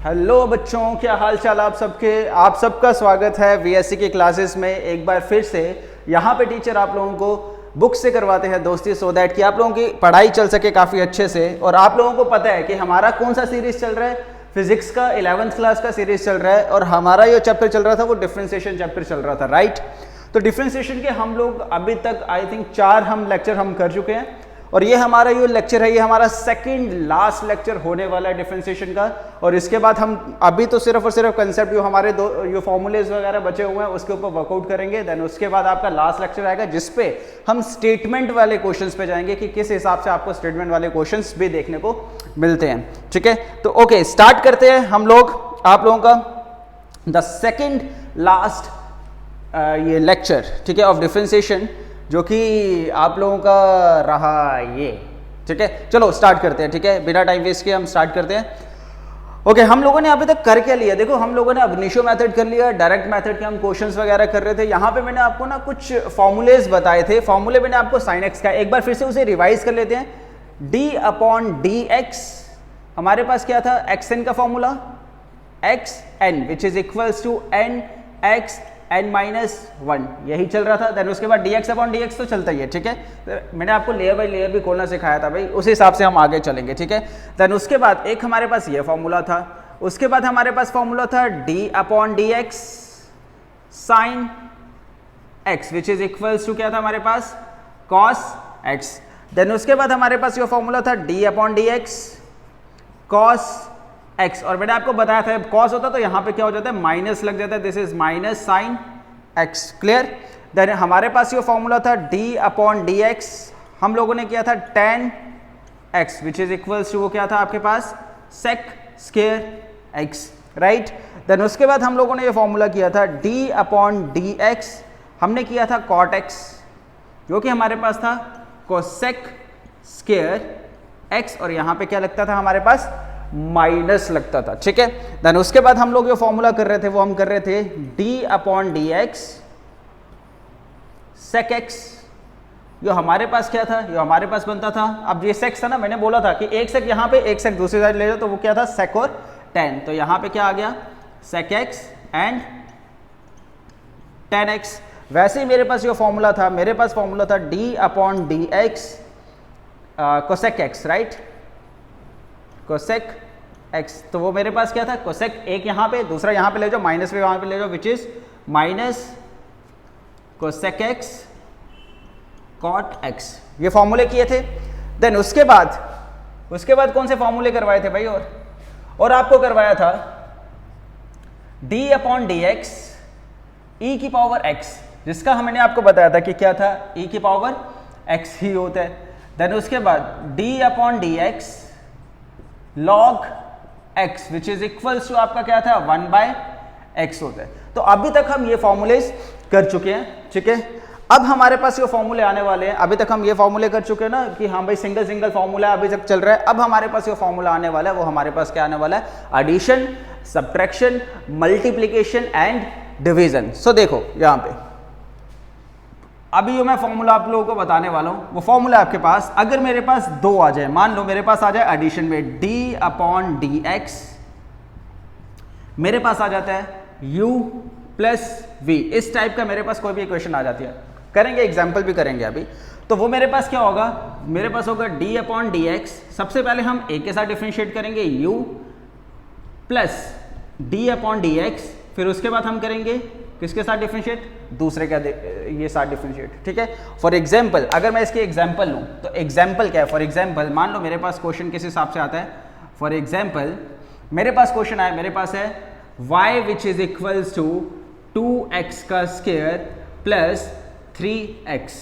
Hello बच्चों, क्या हाल चाल आप सबके। आप सबका स्वागत है वीएससी की क्लासेस में। एक बार फिर से यहाँ पे टीचर आप लोगों को बुक से करवाते हैं दोस्ती, सो दैट कि आप लोगों की पढ़ाई चल सके काफ़ी अच्छे से। और आप लोगों को पता है कि हमारा कौन सा सीरीज चल रहा है, फिजिक्स का 11th क्लास का सीरीज चल रहा है। और हमारा ये चैप्टर चल रहा था वो डिफरेंशिएशन चैप्टर चल रहा था, राइट। तो डिफरेंशिएशन के हम लोग अभी तक आई थिंक 4 लेक्चर हम कर चुके हैं। और ये हमारा जो लेक्चर है ये हमारा सेकंड लास्ट लेक्चर होने वाला है डिफरेंशिएशन का। और इसके बाद हम अभी तो सिर्फ और सिर्फ कंसेप्ट जो हमारे जो फॉर्मूलेज वगैरह बचे हुए हैं उसके ऊपर वर्कआउट करेंगे। देन उसके बाद आपका लास्ट लेक्चर आएगा जिसपे हम स्टेटमेंट वाले क्वेश्चंस पे जाएंगे कि किस हिसाब से आपको स्टेटमेंट वाले क्वेश्चंस भी देखने को मिलते हैं, ठीक है। तो ओके, स्टार्ट करते हैं हम लोग आप लोगों का द सेकेंड लास्ट ये लेक्चर, ठीक है, ऑफ डिफरेंशिएशन, जो कि आप लोगों का रहा ये, ठीक है। चलो स्टार्ट करते हैं, ठीक है, बिना टाइम वेस्ट किए हम स्टार्ट करते हैं। ओके, हम लोगों ने अभी तक कर क्या लिया, देखो हम लोगों ने अब इनिशियो मेथड कर लिया, डायरेक्ट मेथड के हम क्वेश्चंस वगैरह कर रहे थे। यहाँ पे मैंने आपको ना कुछ फॉर्मूलेज बताए थे, फॉर्मूले मैंने आपको साइन एक्स का, एक बार फिर से उसे रिवाइज कर लेते हैं। डी अपॉन डी एक्स, हमारे पास क्या था, एक्स एन का formula, x n which is equals to n x n minus 1, यही चल रहा था। देन उसके बाद dx अपॉन dx तो चलता ही है, ठीक है। तो मैंने आपको लेयर बाय लेयर भी खोलना सिखाया था भाई, उस हिसाब से हम आगे चलेंगे, ठीक है। देन उसके बाद एक हमारे पास ये फॉर्मूला था, उसके बाद हमारे पास फॉर्मूला था d upon dx sine x which is equals to क्या था हमारे पास, cos x। देन उसके बाद हमारे पास ये फॉर्मूला था d upon dx cos x। और मैंने आपको बताया था cos होता तो यहाँ पे क्या हो जाता है, माइनस लग जाता है, this is minus sine x, clear. Then हमारे पास ये फॉर्मूला था d अपॉन dx, हम लोगों ने किया था tan x which is equals to वो क्या था आपके पास, sec square x, right. Then उसके बाद हम लोगों ने ये फॉर्मूला किया था d अपॉन dx, हमने किया था cot x, जो कि हमारे पास था cosec स्क्वायर x, और यहाँ पे क्या लगता था हमारे पास, माइनस लगता था, ठीक है। देन उसके बाद हम लोग जो फॉर्मूला कर रहे थे वो हम कर रहे थे d upon D x sec x, जो हमारे पास क्या था, जो हमारे पास बनता था, अब ये सेक्स था ना, मैंने बोला था कि एक सेक यहाँ पे एक सेक दूसरी साइड ले जाओ, तो वो क्या था, सेक और टेन। तो यहाँ पे क्या आ गया, sec x and tan x. वैसे ही मेरे पास जो फॉर्मूला था, मेरे पास फॉर्मूला था d upon D x cosec x, right, cosec x। तो वो मेरे पास क्या था, कोसेक, एक यहाँ पे दूसरा यहाँ पे ले जाओ, माइनस भी वहां पे ले जाओ, which is minus cosec x cot x, ये फॉर्मूले किए थे। देन उसके बाद कौन से फॉर्मूले करवाए थे भाई, और आपको करवाया था d अपॉन डी एक्स ई की पावर x, जिसका मैंने आपको बताया था कि क्या था, e की पावर x ही होता है। देन उसके बाद d upon D x log x which is equals to आपका क्या था, 1/x होता है। तो अभी तक हम ये फॉर्मूलेज कर चुके हैं, ठीक है। अब हमारे पास ये फॉर्मूले आने वाले हैं, अभी तक हम ये फॉर्मूले कर चुके हैं ना कि हाँ भाई सिंगल फॉर्मूला अभी तक चल रहा है। अब हमारे पास ये फॉर्मूला आने वाला है, वो हमारे पास क्या आने वाला है, addition, subtraction, multiplication and division. So देखो यहाँ पे अभी जो मैं फॉर्मूला आप लोगों को बताने वाला हूं, वो फॉर्मूला आपके पास, अगर मेरे पास 2 आ जाए, मान लो मेरे पास आ जाए एडिशन में d अपॉन डी एक्स, मेरे पास आ जाता है u प्लस v, इस टाइप का मेरे पास कोई भी इक्वेशन आ जाती है, करेंगे एग्जाम्पल भी करेंगे अभी। तो वो मेरे पास क्या होगा, मेरे पास होगा d अपॉन डी एक्स, सबसे पहले हम a के साथ डिफरेंशिएट करेंगे u plus d upon D x, फिर उसके बाद हम करेंगे किसके साथ डिफरेंशिएट, दूसरे का ये साथ डिफरेंशिएट, ठीक है। फॉर एग्जांपल अगर मैं इसकी एग्जांपल लूं तो एग्जांपल क्या है, फॉर एग्जांपल मान लो मेरे पास क्वेश्चन किस हिसाब से आता है, फॉर एग्जांपल मेरे पास क्वेश्चन आया, मेरे पास है y which is equals to 2x का स्क्वायर प्लस 3x,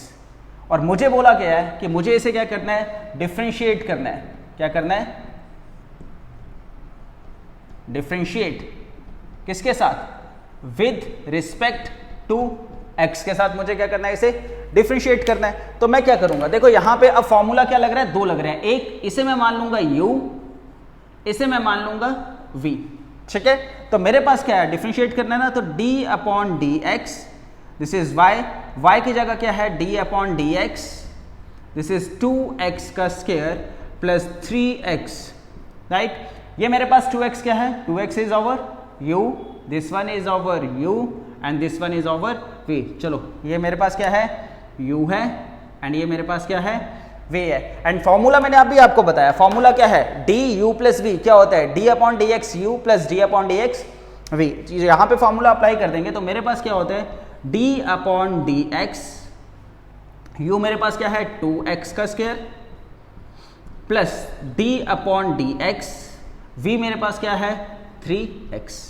और मुझे बोला गया है कि मुझे इसे क्या करना है, डिफरेंशिएट करना है। क्या करना है, डिफरेंशिएट किसके साथ, विद रिस्पेक्ट टू x के साथ मुझे क्या करना है, इसे डिफरेंशिएट करना है। तो मैं क्या करूंगा, देखो यहां पे अब फॉर्मूला क्या लग रहा है, 2 लग रहे हैं, एक इसे मैं मान लूंगा u, इसे मैं मान लूंगा v, ठीक है। तो मेरे पास क्या है, डिफरेंशिएट करना है ना, तो d upon D x, this is y की जगह क्या है, d upon D x, this is 2x का स्क्वायर प्लस 3x, राइट। ये मेरे पास 2x क्या है, 2x is over u, this one is over u and this one is over v। चलो ये मेरे पास क्या है, u है एंड ये मेरे पास क्या है, v है। एंड फॉर्मूला मैंने अभी आपको बताया, फॉर्मूला क्या है, d u प्लस v क्या होता है, d upon D x u plus d upon D x v। यहाँ पे फॉर्मूला अप्लाई कर देंगे तो मेरे पास क्या होता है, d upon D x, u मेरे पास क्या है 2x का square plus d upon D x, v मेरे पास क्या है 3x।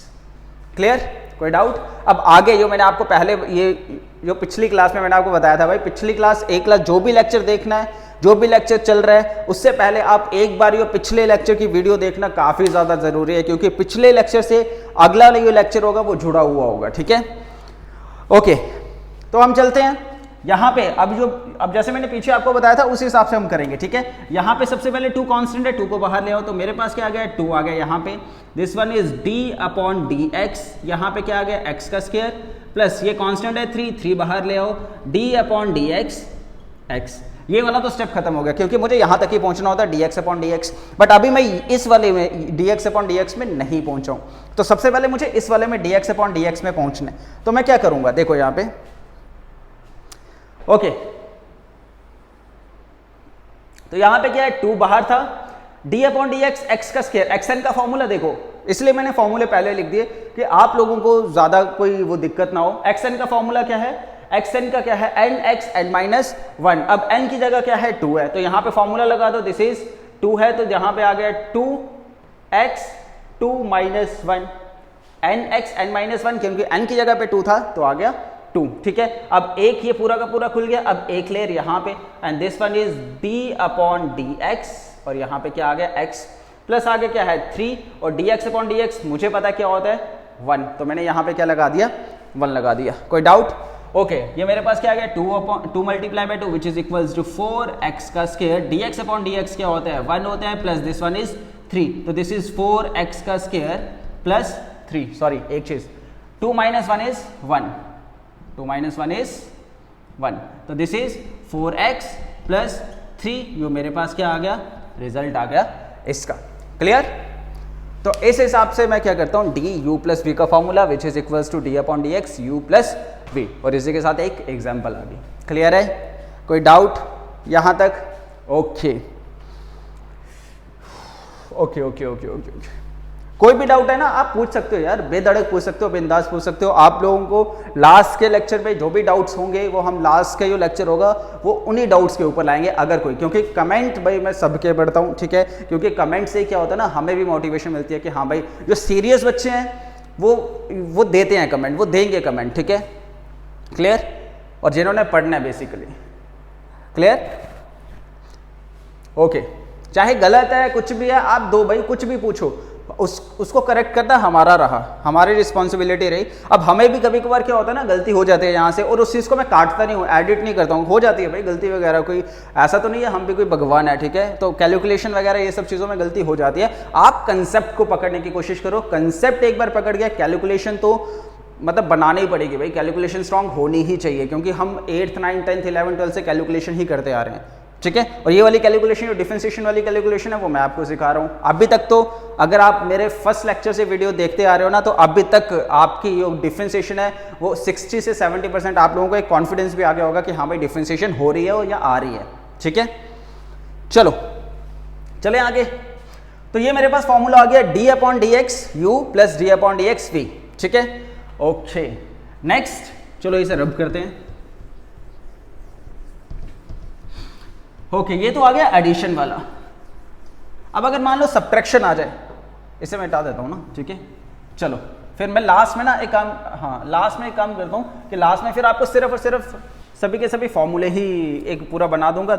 क्लियर, कोई डाउट? अब आगे जो मैंने आपको पहले ये जो पिछली क्लास में मैंने आपको बताया था भाई, पिछली क्लास एक क्लास जो भी लेक्चर देखना है, जो भी लेक्चर चल रहा है, उससे पहले आप एक बार ये पिछले लेक्चर की वीडियो देखना काफ़ी ज़्यादा ज़रूरी है, क्योंकि पिछले लेक्चर से अगला जो लेक्चर होगा वो जुड़ा हुआ होगा। ठीक है, ओके, तो हम चलते हैं यहाँ पे। अब जैसे मैंने पीछे आपको बताया था उसी हिसाब से हम करेंगे। ठीक है, यहाँ पे सबसे पहले 2 कांस्टेंट है, 2 को बाहर ले आओ तो मेरे पास क्या आ गया, 2 आ गया यहाँ पे। This one is d upon D X, यहाँ पे क्या आ गया x का स्क्वायर प्लस ये कांस्टेंट है 3 बाहर ले आओ, d upon D x x। ये वाला तो स्टेप खत्म हो गया क्योंकि मुझे यहाँ तक ही पहुँचना होता है dx upon D x, but अभी मैं इस वाले में dx अपॉन डी एक्स में नहीं पहुँचा हूँ, तो सबसे पहले मुझे इस वाले में dx अपॉन डी एक्स में पहुँचना है। तो मैं क्या करूँगा, देखो यहाँ पे, ओके, तो यहां पे क्या है 2 बाहर था, d upon D x x का स्क्वायर, xn का फॉर्मूला देखो, इसलिए मैंने फॉर्मूले पहले लिख दिए कि आप लोगों को ज्यादा कोई वो दिक्कत ना हो। xn का फॉर्मूला क्या है, xn का क्या है nx n माइनस 1। अब n की जगह क्या है 2 है, तो यहां पे फॉर्मूला लगा दो, दिस इज 2 है तो यहां पे आ गया 2x 2 minus 1 nx n minus 1, क्योंकि n की जगह पे 2 था तो आ गया 2। ठीक है, अब एक ये पूरा का पूरा खुल गया, अब एक लेयर यहाँ पे, and this one is d upon D x, और यहाँ पे क्या आ गया x प्लस आगे क्या है 3, और dx अपॉन डी एक्स मुझे पता क्या होता है 1, तो मैंने यहाँ पे क्या लगा दिया 1 लगा दिया। कोई डाउट? ओके, ये मेरे पास क्या आ गया 2 multiply by 2 which is equals to 4x का स्क्वायर, dx अपॉन dx क्या होता है 1 होता है, प्लस दिस वन इज 3, तो दिस इज 4x का स्क्वायर प्लस 3, सॉरी एक चीज 2 माइनस 1 इज 1, 2 माइनस 1 इज 1, तो दिस इज 4x प्लस 3, जो मेरे पास क्या आ गया, रिजल्ट आ गया इसका। क्लियर? तो इस हिसाब से मैं क्या करता हूं, डी यू प्लस वी का formula which is equals to d upon D x u plus v, और इसी के साथ एक एग्जाम्पल आ गई। क्लियर है? कोई डाउट यहां तक? Okay okay okay okay okay, कोई भी डाउट है ना आप पूछ सकते हो यार, बेधड़क पूछ सकते हो, बिंदास पूछ सकते हो। आप लोगों को लास्ट के लेक्चर पे जो भी डाउट्स होंगे वो हम लास्ट का जो लेक्चर होगा वो उन्हीं डाउट्स के ऊपर लाएंगे अगर कोई, क्योंकि कमेंट भाई मैं सबके पढ़ता हूँ। ठीक है, क्योंकि कमेंट से क्या होता है ना, हमें भी मोटिवेशन मिलती है कि हाँ भाई जो सीरियस बच्चे हैं वो देते हैं कमेंट, वो देंगे कमेंट। ठीक है, क्लियर? और जिन्होंने पढ़ना है बेसिकली, क्लियर? ओके, चाहे गलत है कुछ भी है आप दो भाई, कुछ भी पूछो, उसको करेक्ट करना हमारा रहा, हमारी रिस्पॉन्सिबिलिटी रही। अब हमें भी कभी कभार क्या होता है ना, गलती हो जाती है यहाँ से, और उस चीज़ को मैं काटता नहीं हूँ, एडिट नहीं करता हूँ, हो जाती है भाई गलती वगैरह, कोई ऐसा तो नहीं है हम भी कोई भगवान है। ठीक है, तो कैलकुलेशन वगैरह ये सब चीज़ों में गलती हो जाती है। आप कंसेप्ट को पकड़ने की कोशिश करो, कंसेप्ट एक बार पकड़ गया, कैलकुलेशन तो मतलब बनानी ही पड़ेगी भाई, कैलकुलेशन स्ट्रांग होनी ही चाहिए, क्योंकि हम 8th 9th 10th 11th 12th से कैलकुलेशन ही करते आ रहे हैं। ठीक है, और ये वाली कैलकुलेशन, जो डिफरेंशिएशन वाली कैलकुलेशन है वो मैं आपको सिखा रहा हूँ। अभी तक तो अगर आप मेरे फर्स्ट लेक्चर से वीडियो देखते आ रहे हो ना, तो अभी तक आपकी जो डिफरेंशिएशन है वो 60 से 70% आप लोगों को एक कॉन्फिडेंस भी आ गया होगा कि हाँ भाई डिफरेंशिएशन हो रही है या आ रही है। ठीक है, चलो चले आगे। तो ये मेरे पास फॉर्मूला आ गया d upon D x u plus d upon D x v. ठीक है, ओके, नेक्स्ट चलो इसे रब करते हैं। ओके, ये तो आ गया एडिशन वाला। अब अगर मान लो सब्ट्रैक्शन आ जाए, इसे मैं हटा देता हूँ ना। ठीक है, चलो फिर मैं लास्ट में ना एक काम, हाँ लास्ट में एक काम करता हूँ कि लास्ट में फिर आपको सिर्फ और सिर्फ सभी के सभी फॉर्मूले ही एक पूरा बना दूंगा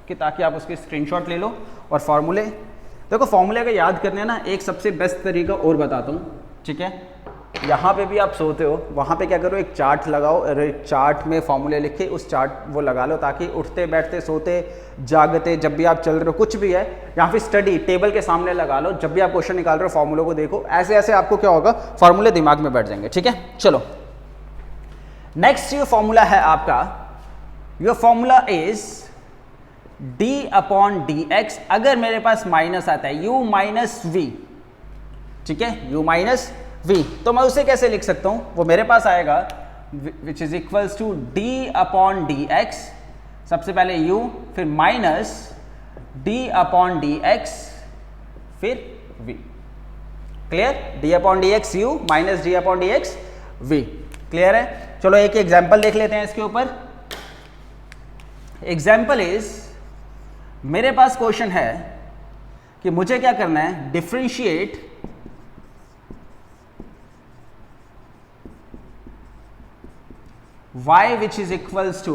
कि ताकि आप उसके स्क्रीनशॉट ले लो और फॉर्मूले। देखो फॉर्मूले का याद करने ना एक सबसे बेस्ट तरीका और बताता हूँ। ठीक है, यहाँ पे भी आप सोते हो, वहाँ पे क्या करो, एक चार्ट लगाओ और एक चार्ट में फॉर्मूले लिखे उस चार्ट वो लगा लो, ताकि उठते बैठते सोते जागते जब भी आप चल रहे हो कुछ भी है, यहाँ पे स्टडी टेबल के सामने लगा लो, जब भी आप क्वेश्चन निकाल रहे हो फॉर्मूलों को देखो, ऐसे ऐसे आपको क्या होगा, फॉर्मूले दिमाग में बैठ जाएंगे। ठीक है, चलो नेक्स्ट ये फॉर्मूला है आपका, your formula is D upon D x. अगर मेरे पास माइनस आता है u माइनस वी, ठीक है, u माइनस v। तो मैं उसे कैसे लिख सकता हूँ, वो मेरे पास आएगा which is equals to d upon D x, सबसे पहले u, फिर minus d upon D x, फिर v। Clear, d upon D x u minus d upon D x v। Clear है। चलो एक एग्जाम्पल देख लेते हैं इसके ऊपर। एग्जाम्पल इज, मेरे पास क्वेश्चन है कि मुझे क्या करना है, differentiate y which is equals to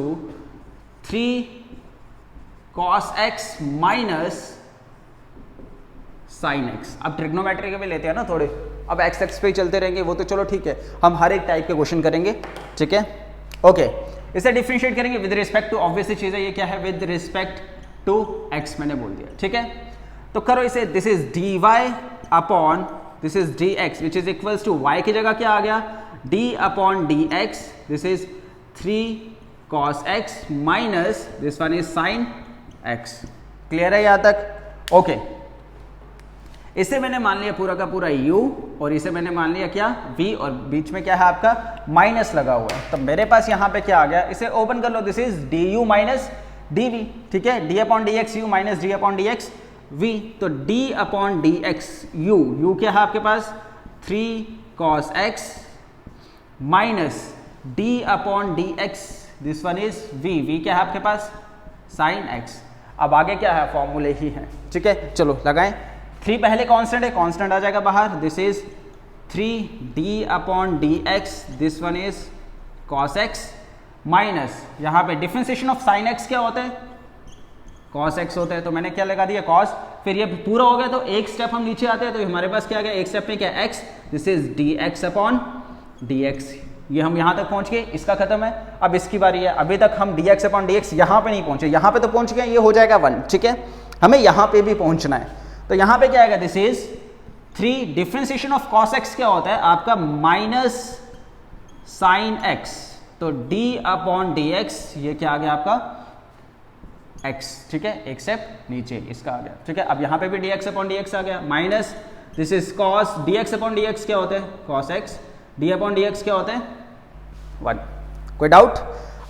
3 cos x minus sin x। अब ट्रिग्नोमेट्री के भी लेते हैं ना थोड़े, अब एक्स एक्स पे ही चलते रहेंगे, वो तो चलो ठीक है, हम हर एक टाइप के क्वेश्चन करेंगे, ठीक है। ओके, इसे डिफरेंशिएट करेंगे विद रिस्पेक्ट टू, ऑब्वियसली चीज है ये क्या है, विद रिस्पेक्ट टू x मैंने बोल दिया, ठीक है। तो करो इसे, this is dy upon this is dx which is equals to y की जगह क्या आ गया, d upon dx, this is 3 cos x minus this one is sin x। Clear है यहां तक? ओके, इसे मैंने मान लिया पूरा का पूरा u, और इसे मैंने मान लिया क्या, v, और बीच में क्या है आपका माइनस लगा हुआ है। तो मेरे पास यहां पे क्या आ गया, इसे ओपन कर लो, this is du minus dv, ठीक है, d upon dx u minus d upon dx v। तो d अपॉन dx u क्या है आपके पास, 3 cos x minus d upon dx, this one is v क्या है आपके पास, sin x। अब आगे क्या है, फॉर्मूले ही है, ठीक है। चलो लगाएं, 3 पहले कांस्टेंट है, कांस्टेंट आ जाएगा बाहर, this is 3d upon dx, this one is cos x minus, यहाँ पे डिफरेंशिएशन ऑफ sin x क्या होता है, cos x होता है, तो मैंने क्या लगा दिया cos, फिर ये पूरा हो गया तो एक स्टेप हम नीचे आते हैं, तो हमारे पास क्या आ गया, एक स्टेप में क्या x, this is dx upon dx, ये हम यहाँ तक पहुँच गए, इसका खत्म है। अब इसकी बारी है, अभी तक हम dx अपॉन dx यहाँ पे नहीं पहुँचे, यहाँ पे तो पहुँच गए, ये हो जाएगा 1, ठीक है, हमें यहाँ पे भी पहुँचना है। तो यहाँ पे क्या आएगा, this is 3 differentiation of cos x क्या होता है आपका, माइनस sin x, तो d अपॉन dx ये क्या आ गया आपका x, ठीक है, एक स्टेप नीचे इसका आ गया, ठीक है। अब यहाँ पे भी dx अपॉन dx आ गया, minus this is cos dx upon dx क्या होता है, cos x, d upon dx क्या होता है 1। कोई डाउट?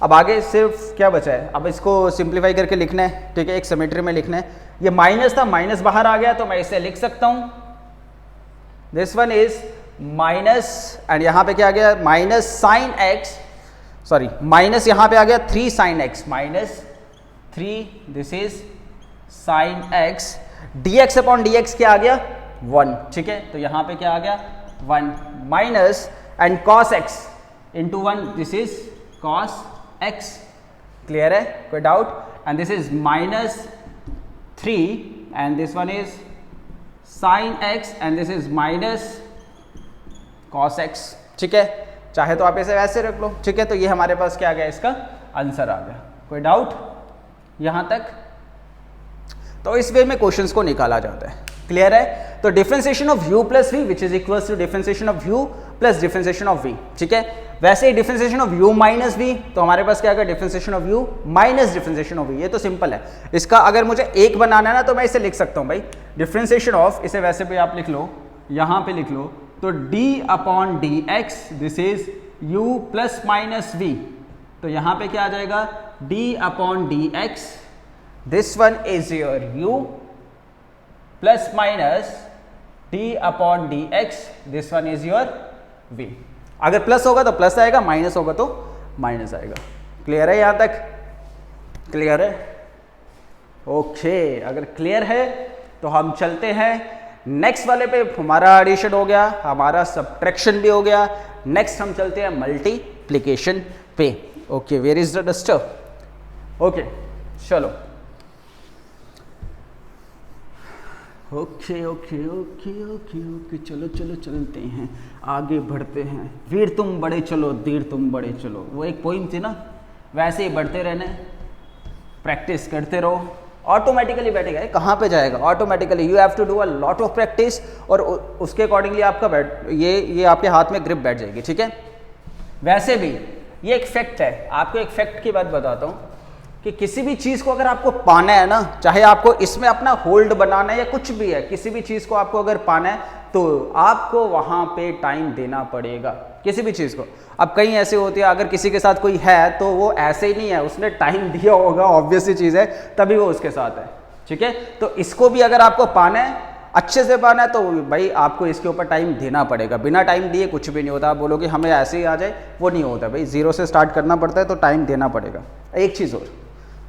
अब आगे सिर्फ क्या बचा है, अब इसको सिंप्लीफाई करके लिखना है, ठीक है, एक सिमेट्री में लिखना है। ये माइनस था, माइनस बाहर आ गया, तो मैं इसे लिख सकता हूं, this one is minus, and यहां पे क्या आ गया, minus sine x, sorry minus यहां पे आ गया 3 sine x, minus 3, this is sine x, dx upon dx क्या आ गया 1, ठीक है, तो यहां पे क्या आ गया 1 minus, and cos x into 1, this is cos x। Clear है, कोई doubt? And this is minus 3 and this one is sin x and this is minus cos x, ठीक है, चाहे तो आप इसे वैसे रख लो, ठीक है। तो ये हमारे पास क्या आ गया, इसका आंसर आ गया। कोई डाउट यहां तक? तो इस वे में क्वेश्चंस को निकाला जाता है। क्लियर है? तो differentiation of u plus v which is equals to differentiation of u plus differentiation of v, ठीक है। वैसे ही differentiation of u minus v, तो हमारे पास क्या आएगा, differentiation of u minus differentiation of v। ये तो सिंपल है। इसका अगर मुझे एक बनाना है ना, तो मैं इसे लिख सकता हूं भाई, डिफरेंशिएशन ऑफ, इसे वैसे भी आप लिख लो, यहां पे लिख लो, तो d upon D x, this is u plus minus v, तो यहां पे क्या आ जाएगा, d upon D x, this one is your u plus minus d upon D x, this one is your v। अगर प्लस होगा तो plus आएगा, minus होगा तो माइनस आएगा। क्लियर है यहां तक? क्लियर है? ओके, अगर क्लियर है तो हम चलते हैं नेक्स्ट वाले पे। हमारा एडिशन हो गया, हमारा सब्ट्रैक्शन भी हो गया, नेक्स्ट हम चलते हैं मल्टीप्लिकेशन पे। Okay, where is the duster? Okay, चलो, okay okay okay okay okay, चलो चलो चलते हैं, आगे बढ़ते हैं। वीर तुम बड़े चलो, धीर तुम बड़े चलो, वो एक पोइम थी ना, वैसे ही बढ़ते रहना, प्रैक्टिस करते रहो, ऑटोमेटिकली बैठेगा। कहाँ पे जाएगा? Automatically. You have to do a lot of practice, और उसके अकॉर्डिंगली आपका ये आपके हाथ में ग्रिप बैठ जाएगी, ठीक है। वैसे भी ये एक फैक्ट है, आपको एक फैक्ट की बात बताता हूँ। कि किसी भी चीज को अगर आपको पाना है ना, चाहे आपको इसमें अपना होल्ड बनाना है या कुछ भी है, किसी भी चीज को आपको अगर पाना है तो आपको वहां पे टाइम देना पड़ेगा, किसी भी चीज को। अब कहीं ऐसे होती है, अगर किसी के साथ कोई है तो वो ऐसे ही नहीं है, उसने टाइम दिया होगा, ऑब्वियस सी चीज है, तभी वो उसके साथ है, ठीक है। तो इसको भी अगर आपको पाना है, अच्छे से पाना है, तो भाई आपको इसके ऊपर टाइम देना पड़ेगा। बिना टाइम दिए कुछ भी नहीं होता। आप बोलोगे हमें ऐसे ही आ जाए, वो नहीं होता भाई, जीरो से स्टार्ट करना पड़ता है, तो टाइम देना पड़ेगा। एक चीज़ और,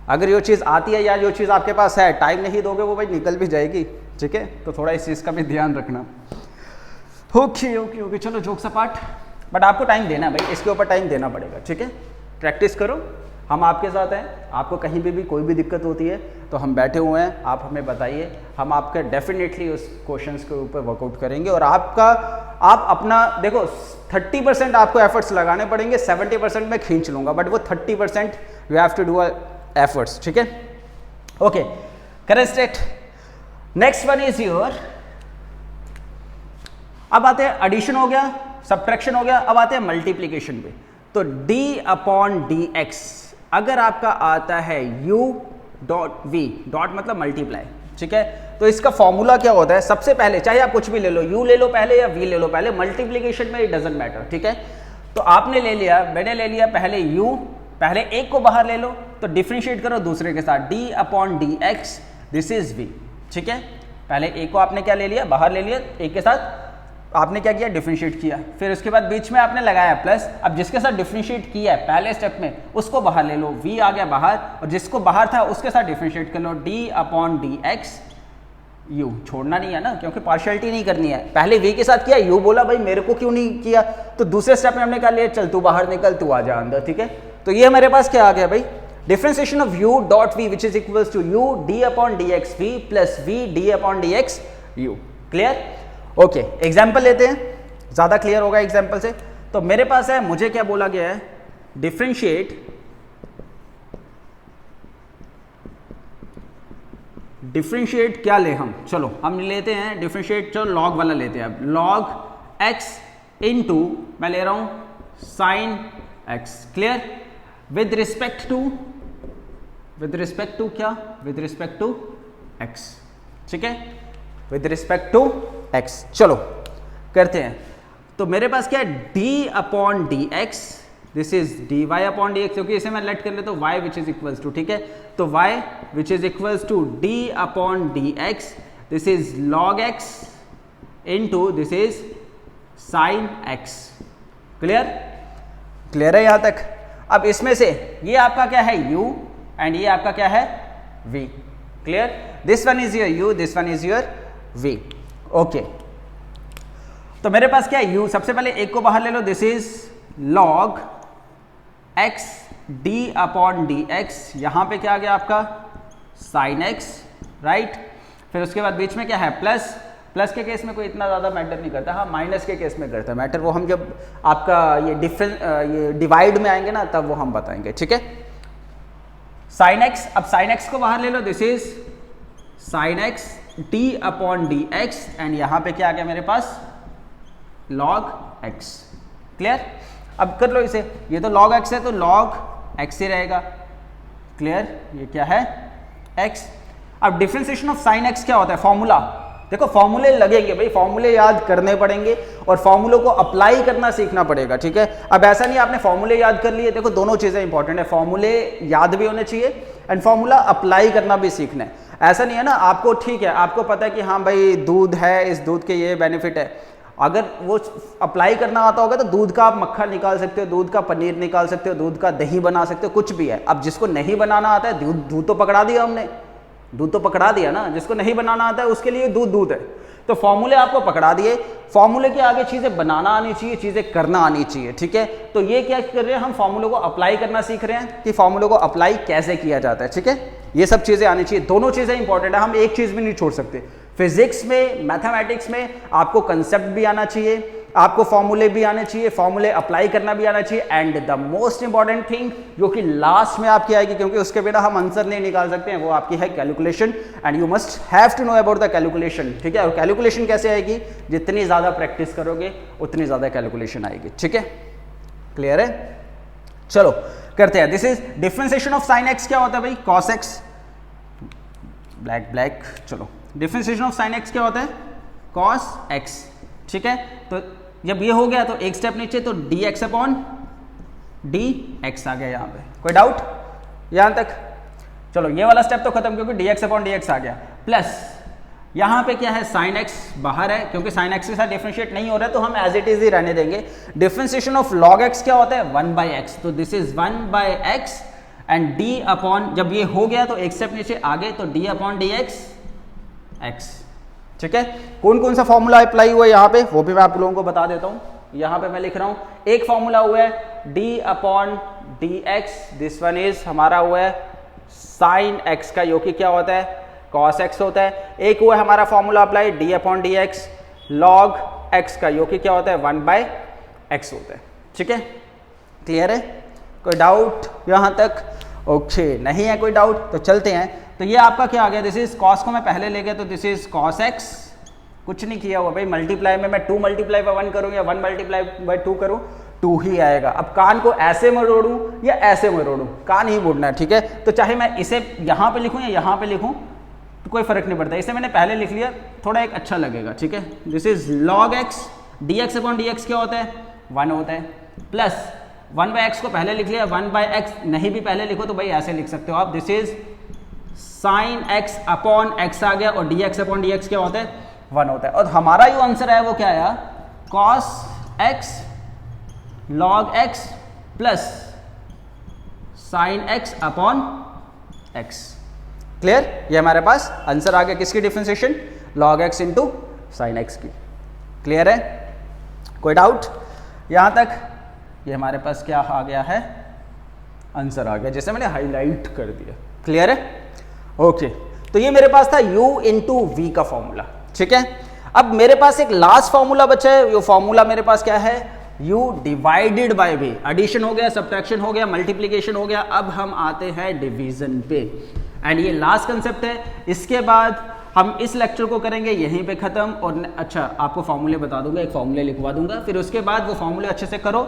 अगर ये चीज़ आती है या जो चीज़ आपके पास है, टाइम नहीं दोगे वो भाई निकल भी जाएगी, ठीक है। तो थोड़ा इस चीज़ का भी ध्यान रखना। ओके ओके ओके, चलो जोक्स अपार्ट, बट आपको टाइम देना है भाई, इसके ऊपर टाइम देना पड़ेगा, ठीक है। प्रैक्टिस करो, हम आपके साथ हैं। आपको कहीं भी कोई भी दिक्कत होती है तो हम बैठे हुए हैं, आप हमें बताइए, हम आपके डेफिनेटली उस क्वेश्चंस के ऊपर वर्कआउट करेंगे। और आप अपना देखो, 30% आपको एफर्ट्स लगाने पड़ेंगे, 70% मैं खींच लूँगा, बट वो 30% you have to do efforts, ठीक है। Okay, correct state. Next one is your, अब आते हैं एडिशन हो गया, सब्ट्रैक्शन हो गया, अब आते हैं मल्टीप्लीकेशन पे। तो d/dx अगर आपका आता है u डॉट v, डॉट मतलब मल्टीप्लाई, ठीक है। तो इसका फॉर्मूला क्या होता है? सबसे पहले चाहे आप कुछ भी ले लो, u ले लो पहले या v ले लो पहले, मल्टीप्लीकेशन में इट डजंट मैटर, ठीक है। तो आपने ले लिया, मैंने ले लिया पहले u, पहले एक को बाहर ले लो, तो डिफरेंशिएट करो दूसरे के साथ, d/dx, दिस इज v, ठीक है। पहले एक को आपने क्या ले लिया, बाहर ले लिया, एक के साथ आपने क्या किया, डिफरेंशिएट किया, फिर उसके बाद बीच में आपने लगाया प्लस। अब जिसके साथ डिफरेंशिएट किया है पहले स्टेप में, उसको बाहर ले लो, v आ गया बाहर, और जिसको बाहर था उसके साथ डिफरेंशिएट कर लो, d/dx u, छोड़ना नहीं है ना, क्योंकि पार्शियलिटी नहीं करनी है। पहले v के साथ किया, u बोला भाई मेरे को क्यों नहीं किया, तो दूसरे स्टेप में हमने कहा लिया चल तू बाहर निकल, तू आ जा अंदर, ठीक है। तो ये हमारे पास क्या आ गया भाई, differentiation of u dot v which is equals to u d/dx v plus v d/dx u। Clear? Okay, example लेते हैं, ज्यादा क्लियर होगा एग्जाम्पल से। तो मेरे पास है, मुझे क्या बोला गया है, डिफरेंशिएट क्या ले हम, चलो हम लेते हैं डिफरेंशिएट, चलो लॉग वाला लेते हैं। अब लॉग x इनटू मैं ले रहा हूं sine x, clear, with respect to क्या, विद रिस्पेक्ट टू x, ठीक है, विद रिस्पेक्ट टू x। चलो करते हैं। तो मेरे पास क्या है, d/dx, दिस इज dy/dx, क्योंकि इसे मैं लेट कर लेता हूं y which is equals to, ठीक है। तो y which is equals to d/dx, this is log x into this is sin x। Clear? Clear है यहां तक? अब इसमें से ये आपका क्या है u, एंड ये आपका क्या है v। Clear? This one is your u, this one is your v। Okay, तो मेरे पास क्या है u, सबसे पहले एक को बाहर ले लो, this is log x d/dx, यहां पे क्या आ गया आपका sin x, राइट। फिर उसके बाद बीच में क्या है प्लस, प्लस के केस में कोई इतना ज्यादा मैटर नहीं करता, हाँ माइनस के केस में करता है मैटर, वो हम जब आपका ये डिवाइड में आएंगे ना तब वो हम बताएंगे, ठीक है। sin x, अब sin x को बाहर ले लो, this is sin x d/dx, and यहां पे क्या आ गया मेरे पास log x। क्लियर? अब कर लो इसे, ये तो log x है तो log x ही रहेगा। क्लियर? ये क्या है x। अब डिफरेंशिएशन ऑफ sin x क्या होता है, फॉर्मूला देखो, फॉर्मूले लगेंगे भाई, फॉर्मूले याद करने पड़ेंगे और फॉर्मूलों को अप्लाई करना सीखना पड़ेगा, ठीक है। अब ऐसा नहीं आपने फॉर्मूले याद कर लिए, देखो दोनों चीजें इंपॉर्टेंट है, फॉर्मूले याद भी होने चाहिए एंड फॉर्मूला अप्लाई करना भी सीखना है। ऐसा नहीं है ना, आपको ठीक है, आपको पता है कि हाँ भाई दूध है, इस दूध के ये बेनिफिट है, अगर वो अप्लाई करना आता होगा तो दूध का आप मक्खन निकाल सकते हो, दूध का पनीर निकाल सकते हो, दूध का दही बना सकते हो, कुछ भी है। अब जिसको नहीं बनाना आता है, दूध तो पकड़ा दिया हमने, दूध तो पकड़ा दिया ना, जिसको नहीं बनाना आता है उसके लिए दूध है। तो फॉर्मूले आपको पकड़ा दिए, फॉर्मूले के आगे चीजें बनाना आनी चाहिए, चीजें करना आनी चाहिए, ठीक है। तो ये क्या कर रहे हैं हम, फॉर्मूले को अप्लाई करना सीख रहे हैं कि फॉर्मूले को अप्लाई कैसे किया जाता है, ठीक है। ये सब चीजें आनी चाहिए, दोनों चीजें इंपॉर्टेंट है, हम एक चीज भी नहीं छोड़ सकते। फिजिक्स में, मैथमेटिक्स में आपको कंसेप्ट भी आना चाहिए, आपको फॉर्मूले भी आने चाहिए, फॉर्मूले अप्लाई करना भी आना चाहिए, and the most important thing जो कि लास्ट में आपकी आएगी, क्योंकि उसके बिना हम आंसर नहीं निकाल सकते हैं, वो आपकी है calculation, and you must have to know about the calculation, ठीक है। और कैलकुलेशन कैसे आएगी, जितनी ज्यादा प्रैक्टिस करोगे उतनी ज्यादा कैलकुलेशन आएगी, ठीक है। क्लियर है? चलो करते हैं। This is differentiation of sine x क्या होता है भाई, कॉस एक्स, ब्लैक ब्लैक, चलो डिफरेंशिएशन ऑफ साइन एक्स क्या होता है, कॉस एक्स, ठीक है। तो जब ये हो गया तो एक स्टेप नीचे, तो D X upon D X आ गया यहाँ पे, कोई डाउट यहाँ तक? चलो ये वाला स्टेप तो खत्म, क्योंकि D X upon D X आ गया, प्लस यहाँ पे क्या है, साइन एक्स बाहर है, क्योंकि साइन एक्स के साथ डिफरेंशिएट नहीं हो रहा है तो हम एज इट इज ही रहने देंगे। डिफरेंशिएशन ऑफ लॉग एक्स क्या होता है, 1/x, तो this is 1/x and D upon, जब ये हो गया तो एक स्टेप नीचे आगे, तो D upon D x x, ठीक है। कौन कौन सा फॉर्मूला अप्लाई हुआ है यहाँ पे, वो भी मैं आप लोगों को बता देता हूँ। यहाँ पे मैं लिख रहा हूँ, एक फॉर्मूला हुआ है D upon D x, this one is हमारा हुआ है साइन एक्स का, जो कि क्या होता है, कॉस एक्स होता है। एक हुआ है हमारा formula apply D upon D x log x का, जो कि क्या होता है, 1/x होता है, ठीक है। क्लियर है, कोई डाउट यहाँ तक? ओके, नहीं है कोई डाउट, तो चलते हैं। तो ये आपका क्या आ गया, दिस इज कॉस को मैं पहले ले गया, तो दिस इज कॉस एक्स, कुछ नहीं किया हुआ भाई, मल्टीप्लाई में मैं 2 मल्टीप्लाई बाय 1 करूँ या 1 मल्टीप्लाई बाय 2 करूँ, 2 ही आएगा। अब कान को ऐसे मरोड़ूँ या ऐसे मरोड़ूँ, कान ही मोड़ना है, ठीक है। तो चाहे मैं इसे यहाँ पे लिखूँ या यहाँ पे लिखूँ तो कोई फर्क नहीं पड़ता, इसे मैंने पहले लिख लिया, थोड़ा एक अच्छा लगेगा, ठीक है। This is log x, D X upon D X क्या होता है, 1 होता है, प्लस 1/x को पहले लिख लिया, 1/x नहीं भी पहले लिखो तो भाई ऐसे लिख सकते हो आप, this is sine x upon X आ गया, और D X upon D X क्या होता है, 1 होता है। और हमारा जो आंसर है वो क्या आया, cos x log x plus sine x upon x. Clear, ये हमारे पास आंसर आ गया किसकी differentiation, log x into sine x की। क्लियर है, कोई डाउट यहाँ तक? ये हमारे पास क्या आ गया है, आंसर आ गया, जैसे मैंने हाईलाइट कर दिया। क्लियर है, ओके। तो ये मेरे पास था u इंटू वी का फॉर्मूला, ठीक है। अब मेरे पास एक लास्ट फॉर्मूला बचा है, वो फॉर्मूला मेरे पास क्या है, u divided by v। Addition हो गया, सब्ट्रैक्शन हो गया, मल्टीप्लीकेशन हो गया, अब हम आते हैं डिवीजन पे, एंड ये लास्ट कंसेप्ट है। इसके बाद हम इस लेक्चर को करेंगे यहीं पे खत्म, और अच्छा आपको फॉर्मूले बता दूंगा, एक फॉर्मूले लिखवा दूंगा, फिर उसके बाद वो फॉर्मूले अच्छे से करो।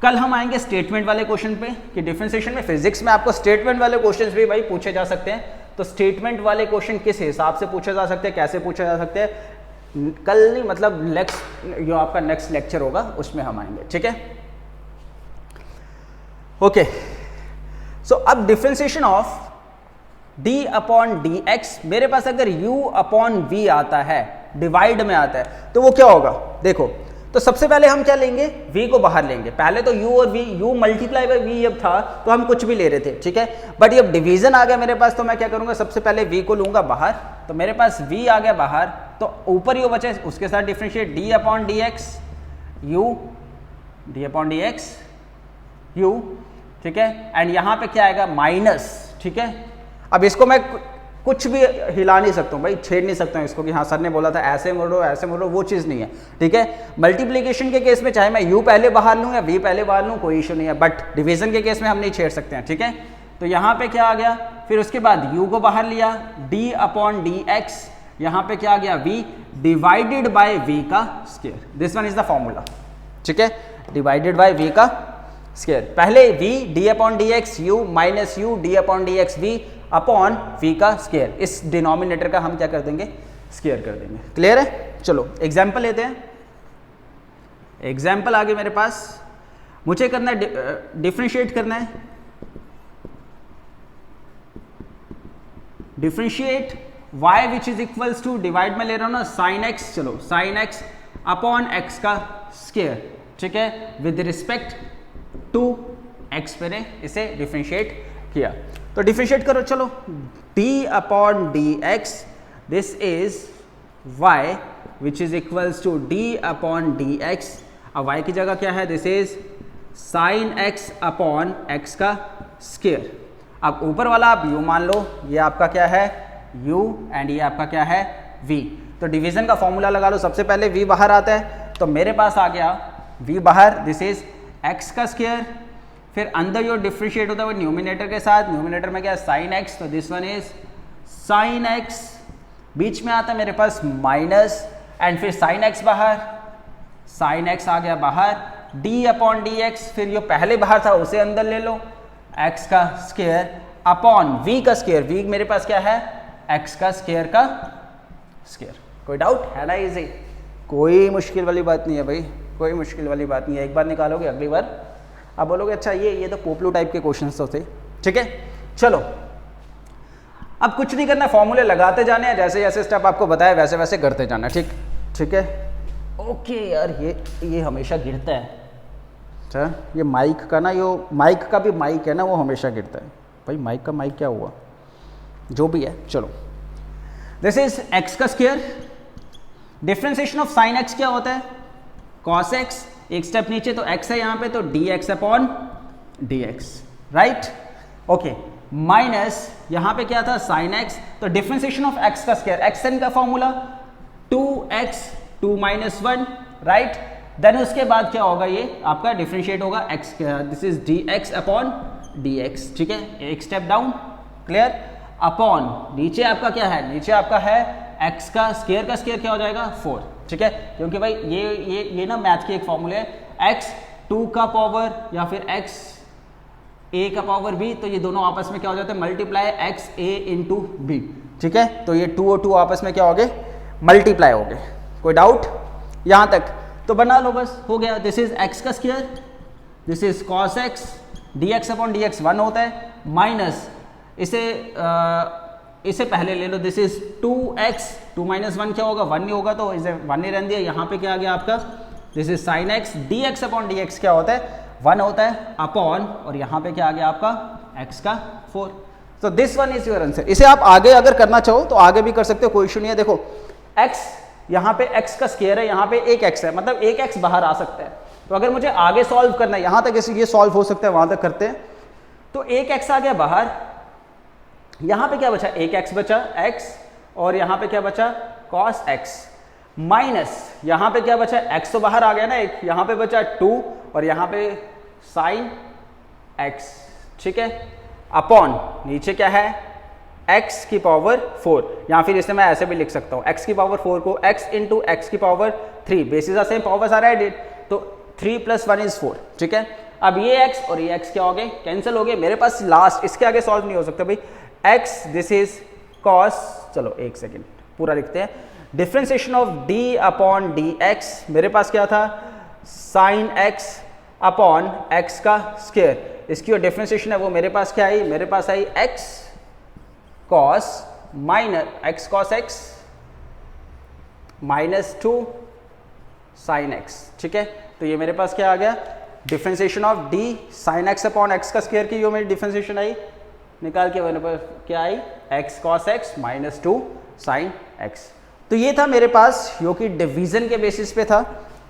कल हम आएंगे स्टेटमेंट वाले क्वेश्चन पे, कि डिफरेंशिएशन में फिजिक्स में आपको स्टेटमेंट वाले क्वेश्चंस भी भाई पूछे जा सकते हैं, तो स्टेटमेंट वाले क्वेश्चन किस हिसाब से पूछे जा सकते हैं, कैसे पूछे जा सकते हैं, कल नहीं मतलब नेक्स्ट जो आपका नेक्स्ट लेक्चर होगा उसमें हम आएंगे, ठीक है। ओके, सो अब differentiation of d upon D x, मेरे पास अगर u अपॉन v आता है, डिवाइड में आता है, तो वो क्या होगा, देखो। तो सबसे पहले हम क्या लेंगे, v को बाहर लेंगे, पहले तो u और v, u multiply by v जब था तो हम कुछ भी ले रहे थे, ठीक है। बट जब डिवीजन आ गया मेरे पास, तो मैं क्या करूंगा, सबसे पहले v को लूंगा बाहर, तो मेरे पास v आ गया बाहर, तो ऊपर ही वो बचे, उसके साथ differentiate d upon D x u, d upon D x u, ठीक है। एंड यहाँ पे क्या आएगा, माइनस, ठीक है। अब इसको मैं कुछ भी हिला नहीं सकता हूँ भाई, छेड़ नहीं सकता हूँ इसको कि हाँ सर ने बोला था ऐसे मोड़ो, वो चीज़ नहीं है, ठीक है। मल्टीप्लिकेशन के केस में चाहे मैं u पहले बाहर लूँ या v पहले बाहर लूँ, कोई इशू नहीं है, बट डिवीजन के केस में हम नहीं छेड़ सकते हैं, ठीक है। तो यहाँ पे क्या आ गया, फिर उसके बाद u को बाहर लिया, d अपॉन डी एक्स, यहाँ पे क्या आ गया, v डिवाइडेड बाय v का square, this one is the formula, ठीक है, डिवाइडेड बाय v का स्क्वायर। पहले v d upon D x u minus u d upon D x v upon v का स्क्वायर, इस डिनोमिनेटर का हम क्या कर देंगे, स्क्वायर कर देंगे। क्लियर है, चलो एग्जाम्पल लेते हैं। एग्जाम्पल आगे मेरे पास, मुझे करना है डिफरेंशिएट करना है, differentiate y which is equals to, divide में ले रहा हूं ना, साइन एक्स, चलो साइन एक्स अपॉन एक्स का स्क्वायर, ठीक है, विद रिस्पेक्ट टू x मैंने इसे डिफरेंशिएट किया। तो डिफरेंशिएट करो, चलो, d upon D x, this is y which is equals to d upon D x, अब y की जगह क्या है, this is sine x upon x का स्क्वायर। अब ऊपर वाला आप u मान लो, ये आपका क्या है u, एंड ये आपका क्या है v। तो डिवीजन का फॉर्मूला लगा लो, सबसे पहले v बाहर आता है, तो मेरे पास आ गया v बाहर, दिस इज x का स्क्वायर, फिर अंदर जो डिफरेंशिएट होता है वो न्यूमिनेटर के साथ, न्यूमिनेटर में क्या है साइन x, तो this one is sine x, बीच में आता है मेरे पास माइनस, एंड फिर साइन x बाहर, साइन x आ गया बाहर, d अपॉन डी एक्स, फिर जो पहले बाहर था उसे अंदर ले लो, एक्स का स्क्वायर अपॉन वी का स्क्वायर, वी मेरे पास क्या है एक्स का स्क्वायर का स्क्वायर। कोई डाउट है ना? इजी, कोई मुश्किल वाली बात नहीं है भाई, कोई मुश्किल वाली बात नहीं है। एक बार निकालोगे अगली बार आप बोलोगे अच्छा ये तो पोपलू टाइप के क्वेश्चंस तो थे। ठीक है, चलो अब कुछ नहीं करना, फॉर्मूले लगाते जाने हैं, जैसे जैसे स्टेप आपको बताया वैसे वैसे करते जाना। ठीक है। ओके यार, ये हमेशा गिरता है। अच्छा, ये माइक का ना, यो माइक का भी माइक है ना, वो हमेशा गिरता है भाई। माइक का माइक क्या हुआ, जो भी है। चलो, दिस इज एक्स का square, differentiation of sine x क्या होता है कॉस एक्स, एक स्टेप नीचे तो एक्स है यहाँ पे, तो D X upon D x, right. Okay, minus यहाँ पे क्या था साइन एक्स, तो डिफरेंशिएशन ऑफ एक्स का स्क्वायर, एक्स एन का फॉर्मूला 2x 2 - 1, राइट। देन उसके बाद क्या होगा, ये आपका डिफरेंशिएट होगा x, this is D X upon D x. ठीक है, एक स्टेप डाउन, क्लियर। अपॉन नीचे आपका क्या है, नीचे आपका है एक्स का स्क्वायर क्या हो जाएगा 4। ठीक है, क्योंकि भाई ये ना मैथ की एक फॉर्मूला है, एक्स 2 का पावर या फिर एक्स ए का पावर बी, तो ये दोनों आपस में क्या हो जाते हैं मल्टीप्लाई एक्स ए इंटू बी। ठीक है, तो ये 2 और 2 आपस में क्या हो गए मल्टीप्लाई हो गए। कोई डाउट यहाँ तक? तो बना लो बस, हो गया। दिस इज एक्स का square, this is cos x, D X upon D x 1 होता है, माइनस इसे पहले ले लो, दिस इज 2x 2 - 1 क्या होगा 1 नहीं होगा, तो इसे 1 नहीं रहने दिया। यहाँ पे क्या आ गया आपका, this is sine x, D X upon D X क्या होता है 1 होता है, अपॉन और यहाँ पे क्या आ गया आपका x का 4। तो this one is your answer. इसे आप आगे अगर करना चाहो तो आगे भी कर सकते हो, कोई इशू नहीं है। देखो x यहाँ पे x का स्क्वायर है, यहाँ पे एक x है, मतलब एक x बाहर आ सकता है। तो अगर मुझे आगे सॉल्व करना है, यहाँ तक ये सॉल्व हो सकता है, वहां तक करते हैं। तो एक x आ गया बाहर, यहाँ पे क्या बचा एक x बचा x, और यहाँ पे क्या बचा cos x, माइनस यहाँ पे क्या बचा x तो बाहर आ गया ना एक, यहाँ पे बचा 2 और यहाँ पे sin x। ठीक है, अपॉन नीचे क्या है x की पावर 4, या फिर इसे मैं ऐसे भी लिख सकता हूँ x की पावर 4 को x इंटू x की power 3, basis are same, powers are added, तो 3 + 1 = 4। ठीक है, अब ये x और ये x क्या हो गए कैंसिल हो गए। मेरे पास लास्ट इसके आगे सॉल्व नहीं हो सकता भाई। x दिस इज cos, चलो एक सेकेंड पूरा लिखते हैं, differentiation of d upon D x, मेरे पास क्या था sin x अपॉन x का स्क्वायर, इसकी जो डिफरेंशिएशन है वो मेरे पास क्या आई, मेरे पास आई x cos x minus 2 sin x। ठीक है, तो ये मेरे पास क्या आ गया differentiation of d sin x upon x का स्क्वायर की जो मेरी डिफरेंशिएशन आई, निकाल के मेरे पास क्या आई x cos x minus 2 sin x। तो ये था मेरे पास, जो कि डिवीजन के बेसिस पे था।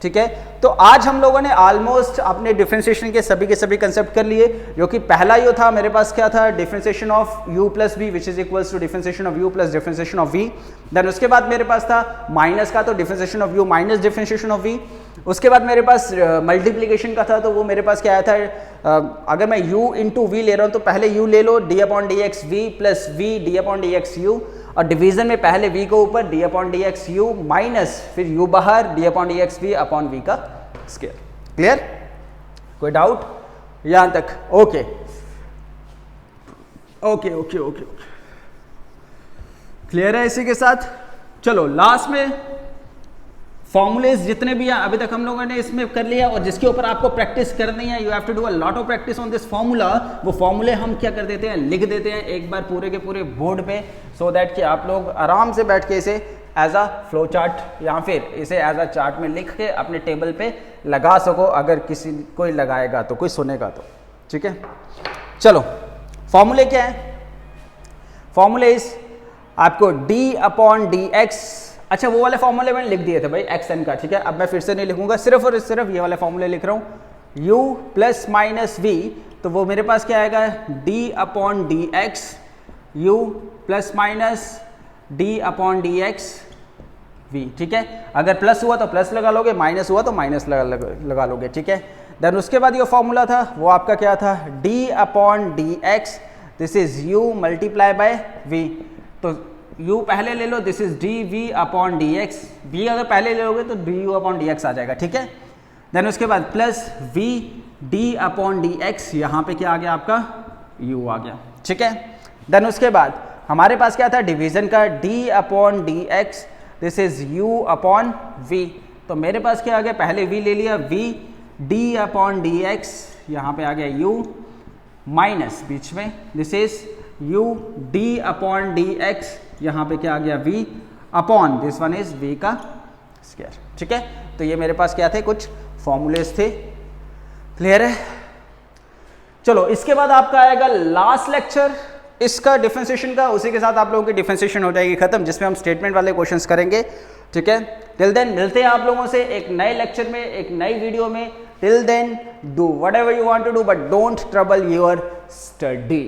ठीक है, तो आज हम लोगों ने ऑलमोस्ट अपने डिफरेंशिएशन के सभी कंसेप्ट कर लिए, जो कि पहला यो था मेरे पास क्या था differentiation of u plus v which is equals to differentiation of u plus differentiation of v। Then उसके बाद मेरे पास था माइनस का, तो differentiation of u minus differentiation of v। उसके बाद मेरे पास मल्टीप्लीकेशन का था, तो वो मेरे पास क्या आया था, अगर मैं u इंटू वी ले रहा हूँ तो पहले u ले लो d upon D x v plus v d upon D x u, और डिवीजन में पहले v को ऊपर d upon D x u minus फिर u बाहर d upon D x v upon v का स्क्वायर। क्लियर? कोई डाउट यहां तक? Okay okay okay okay clear है इसी के साथ? चलो लास्ट में फॉर्मूलेज जितने भी हैं अभी तक हम लोगों ने इसमें कर लिया, और जिसके ऊपर आपको प्रैक्टिस करनी है, you have to do a lot of practice on this formula. वो फॉर्मूले हम क्या कर देते हैं लिख देते हैं एक बार पूरे के पूरे बोर्ड पे, सो दैट कि आप लोग आराम से बैठ के इसे एज अ फ्लो चार्ट या फिर इसे एज अ चार्ट में लिख के अपने टेबल पे लगा सको, अगर किसी कोई लगाएगा तो, कोई सुनेगा तो। ठीक है, चलो फॉर्मूले क्या है, फॉर्मूले इज आपको d अपॉन डी एक्स, अच्छा वो वाले फॉर्मूले मैंने लिख दिए थे भाई एक्स एन का। ठीक है, अब मैं फिर से नहीं लिखूंगा, सिर्फ और सिर्फ ये वाले फॉर्मूले लिख रहा हूँ, u प्लस माइनस v, तो वो मेरे पास क्या आएगा d upon D x, u plus minus d upon D x v। ठीक है, अगर प्लस हुआ तो प्लस लगा लोगे, माइनस हुआ तो माइनस लगा लोगे। ठीक है, देन उसके बाद ये फॉर्मूला था वो आपका क्या था d upon D x, this is u multiply by v, तो u पहले ले लो, this is D V upon D x, v अगर पहले ले लोगे तो D U upon D X आ जाएगा। ठीक है, देन उसके बाद plus v d upon D X, यहाँ पे क्या आ गया आपका u आ गया, ठीक है। देन उसके बाद हमारे पास क्या था डिवीजन का, d upon D x, this is u upon v। तो मेरे पास क्या आ गया, पहले v ले लिया, v d upon D X, यहाँ पे आ गया u माइनस बीच में, this is u d upon D X, यहाँ पे क्या आ गया v upon this one is v का स्क्वायर, ठीक है। तो ये मेरे पास क्या थे, कुछ फॉर्मूलेस थे, क्लियर है। चलो इसके बाद आपका आएगा लास्ट लेक्चर इसका डिफरेंशिएशन का, उसी के साथ आप लोगों की डिफरेंशिएशन हो जाएगी खत्म, जिसमें हम स्टेटमेंट वाले क्वेश्चंस करेंगे, ठीक है। टिल देन मिलते हैं आप लोगों से एक नए लेक्चर में, एक नई वीडियो में। Till then do whatever you want to do but don't trouble your study.